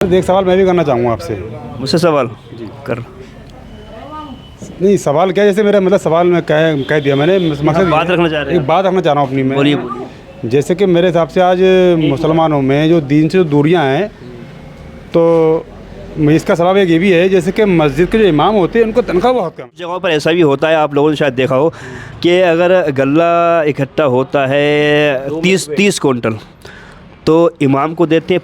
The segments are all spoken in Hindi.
एक सवाल मैं भी करना चाहूँगा आपसे। मुझसे सवाल कर। नहीं, सवाल क्या है, जैसे मेरा मतलब सवाल में कह दिया मैंने, मकसद बात रखना चाह रहे हैं? एक बात रखना चाह रहा हूँ अपनी में। बोलिए बोलिए। जैसे कि मेरे हिसाब से आज मुसलमानों में जो दीन से जो दूरियां हैं, तो इसका सबब एक ये भी है, जैसे कि मस्जिद के जो इमाम होते हैं उनको तनख्वाह बहुत कम। जगहों पर ऐसा भी होता है, आप लोगों ने शायद देखा हो कि अगर गल्ला इकट्ठा होता है 30 कुंटल, तो इमाम को देते हैं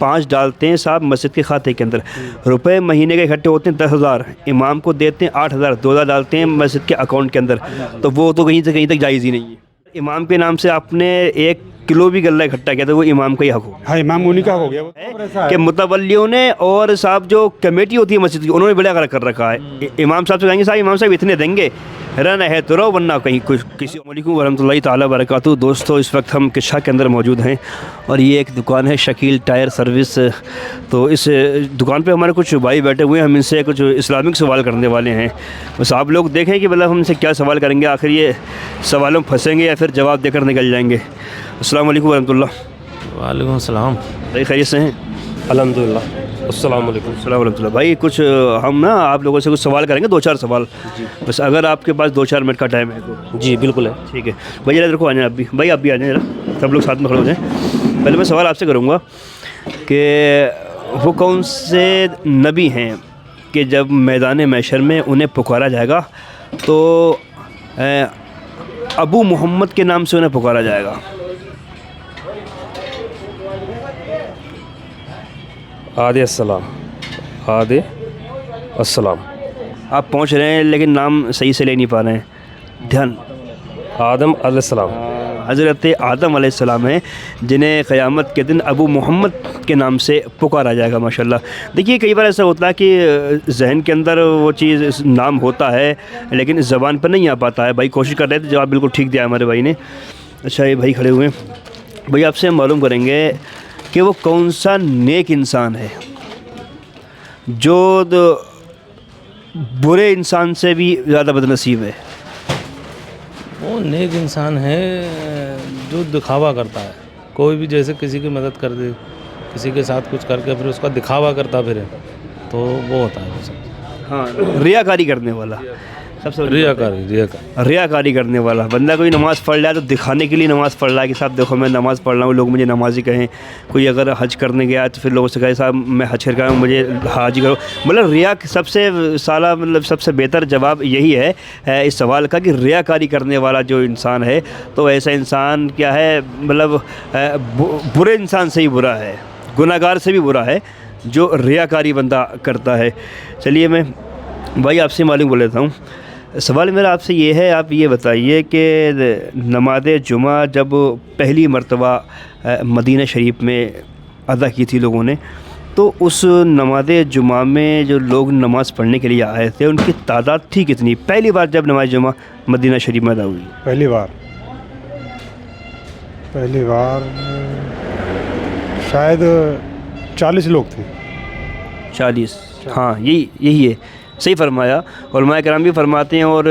5 डालते हैं साहब मस्जिद के खाते के अंदर। रुपए महीने के इकट्ठे होते हैं 10,000, इमाम को देते हैं 8,000, 2,000 डालते हैं मस्जिद के अकाउंट के अंदर। तो वो तो कहीं से कहीं तक जायज़ ही नहीं है। इमाम के नाम से आपने 1 किलो भी गल्ला इकट्ठा किया तो वो इमाम का ही हक हो। हाँ, इमाम उन्हीं का हो गया वो। कि मुतवल्लियों ने और साहब जो कमेटी होती है मस्जिद की, उन्होंने बड़ा कर रखा है। इमाम साहब से कहेंगे साहब इमाम साहब इतने देंगे, रहना है तो रहो, वरना कहीं कुछ किसी। वालेकुम वरहमतुल्लाहि ताला बरकातहू। दोस्तों, इस वक्त हम किशा के अंदर मौजूद हैं और ये एक दुकान है शकील टायर सर्विस। तो इस दुकान पे हमारे कुछ भाई बैठे हुए हैं, हम इनसे कुछ इस्लामिक सवाल करने वाले हैं। बस आप लोग देखें कि मतलब हमसे क्या सवाल करेंगे, आखिर ये सवालों में फंसेंगे या फिर जवाब देकर निकल जाएंगे। अस्सलाम वालेकुम वरहमतुल्लाह। वालेकुम सलाम। भाई खैरियत से हैं? अल्हम्दुलिल्लाह। अस्सलाम वालेकुम। अस्सलाम वालेकुम। भाई कुछ हम ना आप लोगों से कुछ सवाल करेंगे, 2-4 सवाल। बस अगर आपके पास 2-4 मिनट का टाइम है तो। जी बिल्कुल है। ठीक है भाई, जरा देखो आ जाए आप भी। भाई आप भी आ जाए जरा, सब लोग साथ में खड़े हो जाएं। पहले मैं सवाल आपसे करूँगा कि वो कौन से नबी हैं कि जब मैदान महशर में उन्हें पुकारा जाएगा तो अबू मोहम्मद के नाम से उन्हें पुकारा जाएगा? आदे अस्सलाम। आदे अस्सलाम। आप पहुंच रहे हैं लेकिन नाम सही से ले नहीं पा रहे हैं, ध्यान। आदम अलैहिस्सलाम। हज़रत आदम अलैहिस्सलाम हैं जिन्हें क़यामत के दिन अबू मोहम्मद के नाम से पुकारा जाएगा। माशाल्लाह। देखिए कई बार ऐसा होता है कि जहन के अंदर वो चीज़ नाम होता है लेकिन ज़बान पर नहीं आ पाता है। भाई कोशिश कर रहे थे, जवाब बिल्कुल ठीक दिया हमारे भाई ने। अच्छा, ये भाई खड़े हुए हैं, भाई आपसे हम मालूम करेंगे कि वो कौन सा नेक इंसान है जो बुरे इंसान से भी ज़्यादा बदनसीब है? वो नेक इंसान है जो दिखावा करता है। कोई भी जैसे किसी की मदद कर दे, किसी के साथ कुछ करके फिर उसका दिखावा करता फिर, तो वो होता है वो सब। हाँ, रियाकारी करने वाला सबसे रियाकारी करने वाला बंदा। कोई नमाज़ पढ़ रहा है तो दिखाने के लिए नमाज़ पढ़ रहा है कि साहब देखो मैं नमाज़ पढ़ रहा हूँ, लोग मुझे नमाजी कहें। कोई अगर हज करने गया तो फिर लोगों से कहे साहब मैं हज करके आया हूँ, मुझे हाजी करो। मतलब रिया सबसे साला मतलब सबसे बेहतर जवाब यही है इस सवाल का कि रियाकारी करने वाला जो इंसान है, तो ऐसा इंसान क्या है, मतलब बुरे इंसान से ही बुरा है, गुनाहगार से भी बुरा है जो रियाकारी बंदा करता है। चलिए मैं भाई आपसे मालूम बोल लेता हूँ। सवाल मेरा आपसे ये है, आप ये बताइए कि नमाज जुमा जब पहली मर्तबा मदीना शरीफ में अदा की थी लोगों ने, तो उस नमाज जुमा में जो लोग नमाज़ पढ़ने के लिए आए थे उनकी तादाद थी कितनी? पहली बार जब नमाज जुमा मदीना शरीफ में अदा हुई। पहली बार शायद 40 लोग थे। 40? हाँ, यही है, सही फरमाया। उलमाए किराम भी फरमाते हैं और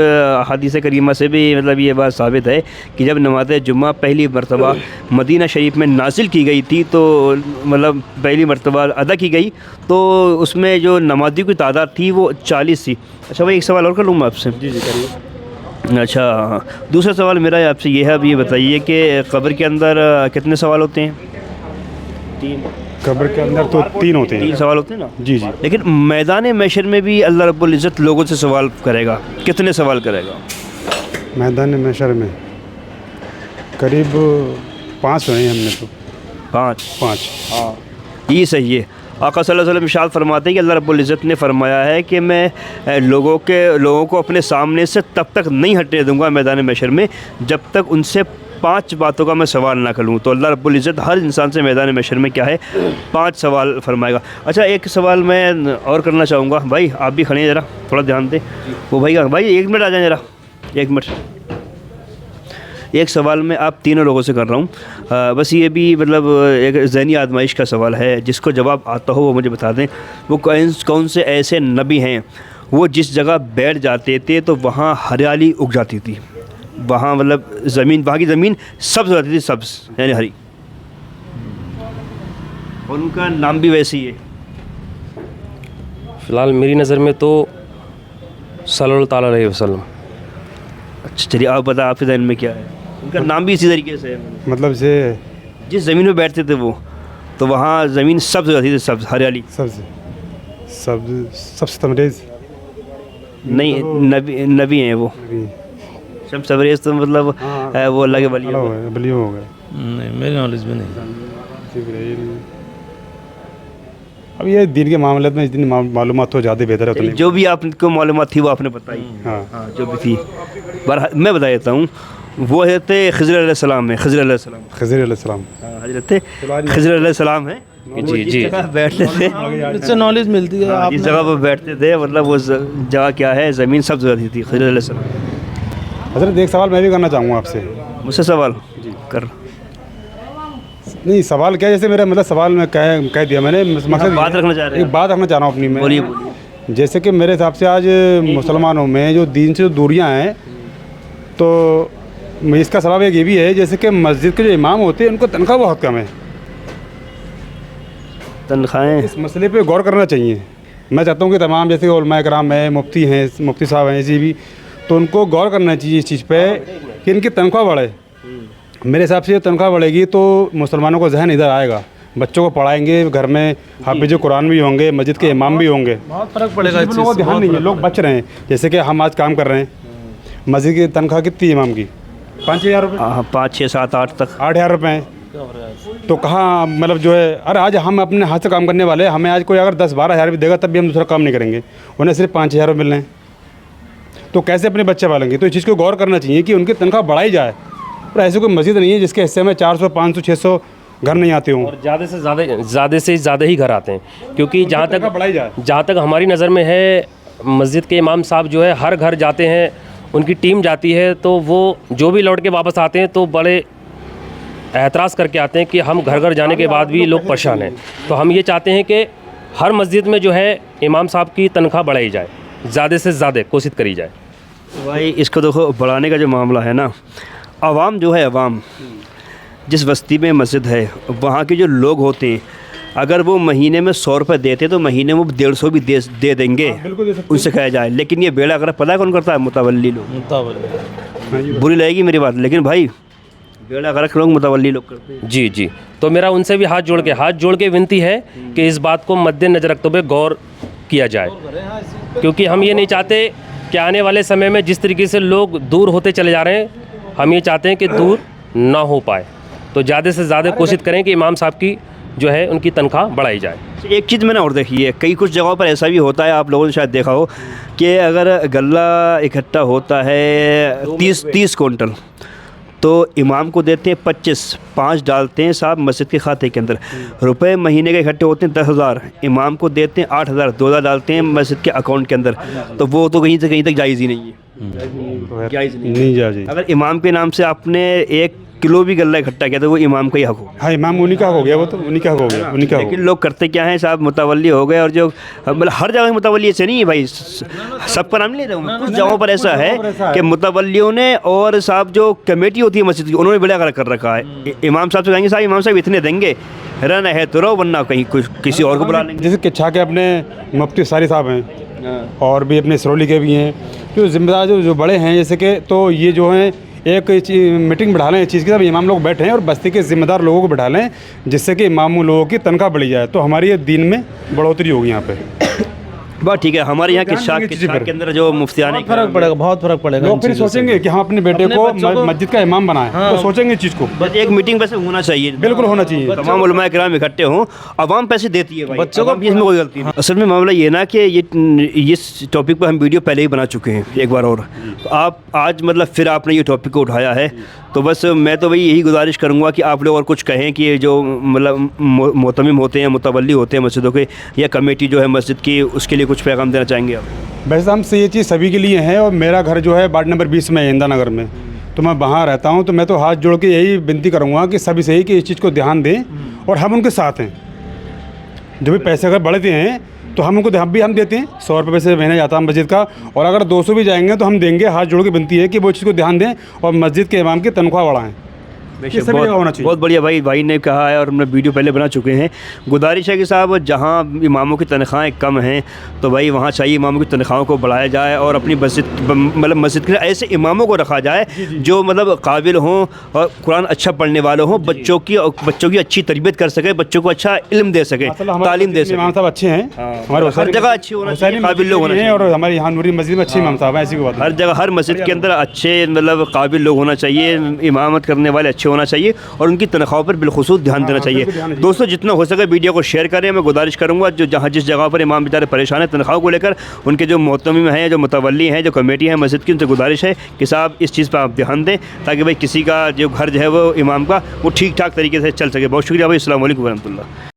हदीस करीमा से भी मतलब ये बात साबित है कि जब नमाज जुम्मा पहली मरतबा मदीना शरीफ में नाजिल की गई थी, तो मतलब पहली मरतबा अदा की गई, तो उसमें जो नमाजी की तादाद थी वो 40 थी। अच्छा भाई, एक सवाल और कर लूँ मैं आपसे? जी करिए। अच्छा, दूसरा सवाल मेरा आपसे ये है, अब ये बताइए कि क़ब्र के अंदर कितने सवाल होते हैं? 3। कब्र के अंदर तो 3 होते हैं। 3 सवाल होते हैं ना? जी जी। लेकिन मैदान महशर में भी अल्लाह रब्बुल इज़्ज़त लोगों से सवाल करेगा। कितने सवाल करेगा मैदान महशर में? करीब 5 हुए हैं हमने तो। 5। हाँ, ये सही है। आका सल्लल्लाहु अलैहि वसल्लम इरशाद फरमाते हैं कि अल्लाह रब्बुल इज़्ज़त ने फरमाया है कि मैं लोगों को अपने सामने से तब तक नहीं हटने दूंगा मैदान महशर में जब तक उनसे 5 बातों का मैं सवाल ना करूँ। तो अल्लाह रब्बुल इज़्ज़त हर इंसान से मैदान महशर में क्या है, 5 सवाल फरमाएगा। अच्छा, एक सवाल मैं और करना चाहूँगा। भाई आप भी खड़े हैं, ज़रा थोड़ा ध्यान दें। वो भाई 1 मिनट आ जाए ज़रा, 1 मिनट। एक सवाल मैं आप तीनों लोगों से कर रहा हूँ। बस ये भी मतलब एक ज़हनी आजमाइश का सवाल है, जिसको जवाब आता हो वो मुझे बता दें। वो कौन से ऐसे नबी हैं वो जिस जगह बैठ जाते थे तो वहाँ हरियाली उग जाती थी, वहाँ मतलब ज़मीन, वहाँ की ज़मीन सब्ज़ हो जाती थी, सब्ज़ यानी हरी। और उनका नाम भी वैसे ही है। फ़िलहाल मेरी नज़र में तो सल्लल्लाहु अलैहि वसल्लम। अच्छा चलिए आप बताएं, आपके जहन में क्या है? उनका नाम भी इसी तरीके से है। मतलब से जिस ज़मीन में बैठते थे वो, तो वहाँ ज़मीन सब्ज़ रहती थी, सब्ज़ हरियाली। सबसे तमरेज़ नहीं, नबी हैं वो। शम्स तबरेज़ तो मतलब वो अल्लाह के वली हैं। बलियो हो गए। नहीं, मेरी नॉलेज में नहीं। अब ये दिन के मामले में इतनी मालूमात तो ज़्यादा बेहतर है उतनी। जो भी आपको मालूमात थी वो आपने बताई। हाँ जो भी थी पर मैं बता देता हूँ, वो थे खिज़र अलैहिस्सलाम है। खिज़र अलैहिस्सलाम, खज़र अलैहिस्सलाम हज़रत खिज़र अलैहिस्सलाम है। जी जी बैठते थे, इससे नॉलेज मिलती है। आप जिस जगह पर बैठते थे, मतलब वो जगह क्या है, ज़मीन सब्ज़ रहती थी। खिज़र अलैहिस्सलाम। हज़रत एक सवाल मैं भी करना चाहूँगा आपसे। मुझसे सवाल कर। नहीं सवाल क्या है, जैसे मेरा मतलब सवाल में कह दिया मैंने, मकसद बात रखना चाह रहे हैं एक बात रखना चाह रहा हूँ अपनी में। बोलिए बोलिए। जैसे कि मेरे हिसाब से आज मुसलमानों में जो दीन से जो दूरियां हैं, तो इसका सबब एक ये भी है, जैसे कि मस्जिद के जो इमाम होते हैं उनको तनख्वाह बहुत कम है। तनख्वाहें इस मसले पे गौर करना चाहिए। मैं चाहता हूँ कि तमाम जैसे उलमाए कराम हैं, मुफ्ती हैं, मुफ्ती साहब हैं, ऐसे भी, तो उनको गौर करना चाहिए इस चीज़ पे कि इनकी तनख्वाह बढ़े। मेरे हिसाब से तनख्वाह बढ़ेगी तो मुसलमानों का जहन इधर आएगा, बच्चों को पढ़ाएंगे, घर में हाफिज कुरान भी होंगे, मस्जिद के इमाम भी होंगे। बहुत फ़र्क पड़ेगा। लोगों को ध्यान नहीं है, लोग बच रहे हैं। जैसे कि हम आज काम कर रहे हैं, मस्जिद की तनख्वाह कितनी है इमाम की? 5,000 रुपये, 5, 6, 7, 8 तक। 8,000 रुपये हैं। तो कहाँ मतलब जो है, अरे आज हम अपने हाथ से काम करने वाले हैं, हमें आज कोई अगर 10-12 हज़ार भी देगा तब भी हम दूसरा काम नहीं करेंगे, उन्हें सिर्फ 5,000 रुपये मिल रहे हैं। तो कैसे अपने बच्चे पालेंगे? तो इस चीज़ को गौर करना चाहिए कि उनकी तनख्वाह बढ़ाई जाए। पर ऐसे कोई मस्जिद नहीं है जिसके हिस्से में 400, 500, 600 घर नहीं आते हों। और ज़्यादा से ज़्यादा ही घर आते हैं, क्योंकि जहाँ बढ़ाई जाए। तक हमारी नज़र में है, मस्जिद के इमाम साहब जो है हर घर जाते हैं, उनकी टीम जाती है, तो वो जो भी लौट के वापस आते हैं तो बड़े एतराज़ करके आते हैं कि हम घर घर जाने के बाद भी लोग परेशान हैं। तो हम ये चाहते हैं कि हर मस्जिद में जो है इमाम साहब की तनख्वाह बढ़ाई जाए, ज़्यादा से ज़्यादा कोशिश करी जाए। भाई इसको देखो, बढ़ाने का जो मामला है ना, आवाम जो है, आवाम जिस बस्ती में मस्जिद है, वहाँ के जो लोग होते हैं, अगर वो महीने में 100 रुपये देते तो महीने में 150 भी दे देंगे। बिल्कुल दे सकते उनसे कहा जाए। लेकिन ये बेड़ा अगर पता है कौन करता है? मुतवल्ली लोग। बुरी लगेगी मेरी बात, लेकिन भाई बेड़ा गर्क लोग मुतवल्ली लोग करते हैं। जी जी, तो मेरा उनसे भी हाथ जोड़ के विनती है कि इस बात को मद्देनजर रखते हुए गौर किया जाए, क्योंकि हम ये नहीं चाहते कि आने वाले समय में जिस तरीके से लोग दूर होते चले जा रहे हैं, हम ये चाहते हैं कि दूर ना हो पाए। तो ज़्यादा से ज़्यादा कोशिश करें कि इमाम साहब की जो है उनकी तनख्वाह बढ़ाई जाए। एक चीज़ मैंने और देखी है, कई कुछ जगहों पर ऐसा भी होता है, आप लोगों ने शायद देखा हो कि अगर गल्ला इकट्ठा होता है 30 कुंटल, तो इमाम को देते हैं 25, 5 डालते हैं साहब मस्जिद के खाते के अंदर। रुपए महीने के इकट्ठे होते हैं 10,000, इमाम को देते हैं 8,000, 2,000 डालते हैं मस्जिद के अकाउंट के अंदर। तो वो तो कहीं से कहीं तक जायज़ ही नहीं है। जायज़ नहीं जायज़। अगर इमाम के नाम से आपने 1 किलो भी गल्ला इकट्ठा किया तो वो इमाम का ही हक हो। हाँ, इमाम उन्हीं का हो गया, वो तो उन्हीं का हो गया, उन्हीं का हो लेकिन लोग करते क्या हैं साहब, मुतवल्ली हो गए, और जो मतलब हर जगह मुतवल्ली ऐसे नहीं है भाई, सबका नाम नहीं ले रहा हूँ, कुछ जगहों पर ऐसा है कि मुतवल्लियों ने और साहब जो कमेटी होती है मस्जिद की, उन्होंने बेड़ा कर रखा है। इमाम साहब से कहेंगे साहब इमाम साहब इतने देंगे, रहना है तो रहो, वरना कहीं कुछ किसी और को बुला लेंगे। जैसे किच्छा के अपने मुफ्ती सारी साहब हैं और भी अपने सरौली के भी हैं, जो जिम्मेदार जो बड़े हैं, जैसे कि तो ये जो हैं एक मीटिंग बैठा लें इस चीज़ की, सब इमाम लोग बैठे हैं और बस्ती के ज़िम्मेदार लोगों को बैठा लें, जिससे कि इमाम लोगों की तनख्वाह बढ़ी जाए, तो हमारी ये दीन में बढ़ोतरी होगी यहाँ पे। बात ठीक है। हमारे यहाँ के अंदर जो मुफ्तियान बहुत फ़र्क पड़ेगा, बहुत फ़र्क पड़ेगा। लोग फिर सोचेंगे कि हम अपने बेटे को मस्जिद का इमाम बनाएं, तो सोचेंगे इस चीज़ को। बस एक मीटिंग वैसे होना चाहिए, बिल्कुल होना चाहिए। तमाम उलमाए किराम इकट्ठे हों, आवाम पैसे देती है भाई, बच्चों को इसमें कोई गलती नहीं। असल में मामला ये ना कि ये इस टॉपिक पर हम वीडियो पहले ही बना चुके हैं एक बार और, तो आप आज मतलब फिर आपने ये टॉपिक को उठाया है, तो बस मैं तो भाई यही गुजारिश करूँगा कि आप लोग और कुछ कहें कि जो मतलब मोतमिम होते हैं, मुतवल्ली होते हैं मस्जिदों के, या कमेटी जो है मस्जिद की, उसके लिए कुछ पैगाम देना चाहेंगे आप? वैसे हमसे ये चीज़ सभी के लिए है, और मेरा घर जो है वार्ड नंबर 20 में है, इंदिरा नगर में, तो मैं वहाँ रहता हूँ, तो मैं तो हाथ जोड़ के यही विनती करूँगा कि सभी से ही कि इस चीज़ को ध्यान दें, और हम उनके साथ हैं। जो भी पैसे अगर बढ़ते हैं तो हम उनको हम देते हैं, 100 रुपये पैसे महीने जाता है मस्जिद का, और अगर 200 भी जाएंगे तो हम देंगे। हाथ जोड़ के विनती है कि वो चीज़ को ध्यान दें और मस्जिद के इमाम की तनख्वाह बढ़ाएँ। ये सभी जगह होना चाहिए। बहुत बढ़िया भाई ने कहा है और हमने वीडियो पहले बना चुके हैं। गुजारिश है कि साहब जहाँ इमामों की तनख्वाहें कम हैं तो भाई वहाँ चाहिए इमामों की तनख्वाहों को बढ़ाया जाए और अपनी मस्जिद के ऐसे इमामों को रखा जाए जो मतलब काबिल हों और कुरान अच्छा पढ़ने वाले हों, बच्चों की अच्छी तरबियत कर सके, बच्चों को अच्छा इल्म दे सके, तालीम दे सके। इमाम साहब अच्छे हैं, हमारे हर जगह अच्छी होना चाहिए, काबिल लोग होना चाहिए। और हमारे यहाँ नूरी मस्जिद में अच्छे इमाम साहब हैं, ऐसी कोई बात नहीं। हर जगह हर मस्जिद के अंदर अच्छे मतलब काबिल लोग होना चाहिए, इमामत करने वाले अच्छे होना चाहिए और उनकी तनख्वाहों पर बिलखुसूस ध्यान देना चाहिए। दोस्तों जितना हो सके वीडियो को शेयर करें। मैं गुजारिश करूँगा जो जहाँ जिस जगह पर इमाम बेचारे परेशान है तनख्वाहों को लेकर, उनके जो मोहतमिम हैं, जो मुतवल्ली हैं, जो कमेटी है मस्जिद की, उनसे गुजारिश है कि साहब इस चीज़ पर आप ध्यान दें ताकि भाई किसी का जो घर जो है वो इमाम का वो ठीक ठाक तरीके से चल सके। बहुत शुक्रिया भाई। अस्सलाम वालेकुम रहमतुल्लाह।